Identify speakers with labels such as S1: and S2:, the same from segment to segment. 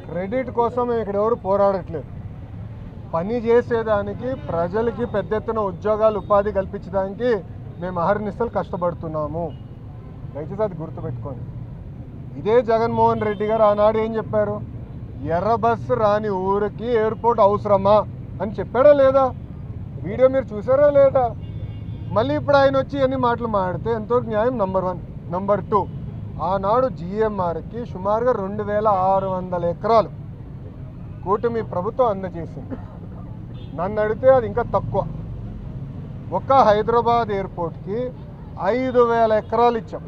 S1: Credit కోసం మేము ఇక్కడ ఎవరు పోరాడట్లేదు. పని చేసేదానికి ప్రజలకి పెద్ద ఎత్తున ఉద్యోగాలు ఉపాధి కల్పించడానికి మేము అహర్నిశలు కష్టపడుతున్నాము. దయచేసి అది గుర్తుపెట్టుకోండి. ఇదే జగన్మోహన్ రెడ్డి గారు ఆనాడు ఏం చెప్పారు? ఎర్ర బస్సు రాని ఊరికి ఎయిర్పోర్ట్ అవసరమా అని చెప్పాడా లేదా? వీడియో మీరు చూసారా లేదా? మళ్ళీ ఇప్పుడు ఆయన వచ్చి ఎన్ని మాటలు మాడితే ఎంతవరకు న్యాయం? నంబర్ 1. నంబర్ 2, ఆనాడు జిఎంఆర్కి సుమారుగా 2600 ఎకరాలు కూటమి ప్రభుత్వం అందజేసింది. నన్ను అడిగితే అది ఇంకా తక్కువ. ఒక్క హైదరాబాద్ ఎయిర్పోర్ట్కి 5000 ఎకరాలు ఇచ్చాం.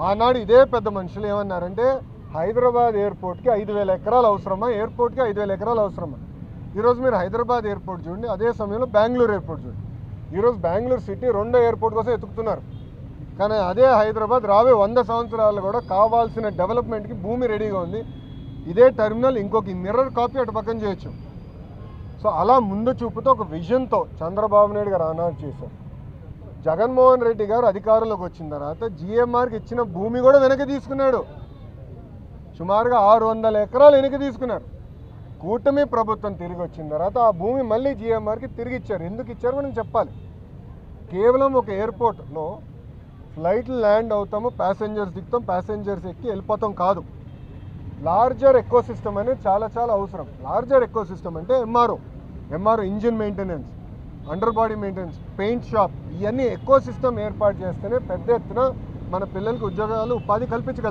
S1: ఆనాడు ఇదే పెద్ద మనుషులు ఏమన్నారంటే హైదరాబాద్ ఎయిర్పోర్ట్కి 5000 ఎకరాలు అవసరమా, ఎయిర్పోర్ట్కి 5000 ఎకరాలు అవసరమా? ఈరోజు మీరు హైదరాబాద్ ఎయిర్పోర్ట్ చూడండి, అదే సమయంలో బెంగళూరు ఎయిర్పోర్ట్ చూడండి. ఈరోజు బెంగళూరు సిటీ 2వ ఎయిర్పోర్ట్ కోసం ఎతుకుతున్నారు. కానీ అదే హైదరాబాద్ రాబోయే 100 సంవత్సరాలు కూడా కావాల్సిన డెవలప్మెంట్కి భూమి రెడీగా ఉంది. ఇదే టెర్మినల్ ఇంకొక మిర్రర్ కాపీ అటు పక్కన చేయొచ్చు. సో అలా ముందు చూపుతో ఒక విజన్తో చంద్రబాబు నాయుడు గారు ఆనాడు చేశారు. జగన్మోహన్ రెడ్డి గారు అధికారంలోకి వచ్చిన తర్వాత జిఎంఆర్కి ఇచ్చిన భూమి కూడా వెనక్కి తీసుకున్నాడు. సుమారుగా 600 ఎకరాలు వెనక్కి తీసుకున్నారు. కూటమి ప్రభుత్వం తిరిగి వచ్చిన తర్వాత ఆ భూమి మళ్ళీ జిఎంఆర్కి తిరిగి ఇచ్చారు. ఎందుకు ఇచ్చారు మనం చెప్పాలి. కేవలం ఒక ఎయిర్పోర్ట్లో ఫ్లైట్లు ల్యాండ్ అవుతాము, ప్యాసింజర్స్ దిగుతాం, ప్యాసింజర్స్ ఎక్కి వెళ్ళిపోతాం కాదు. లార్జర్ ఎకో సిస్టమ్ అనేది చాలా చాలా అవసరం. లార్జర్ ఎకో సిస్టమ్ అంటే MRO engine maintenance, under body maintenance, paint shop, ఇవన్నీ ఎకో సిస్టమ్ ఏర్పాటు చేస్తేనే పెద్ద ఎత్తున మన పిల్లలకి ఉద్యోగాలు ఉపాధి కల్పించగలుగుతాం.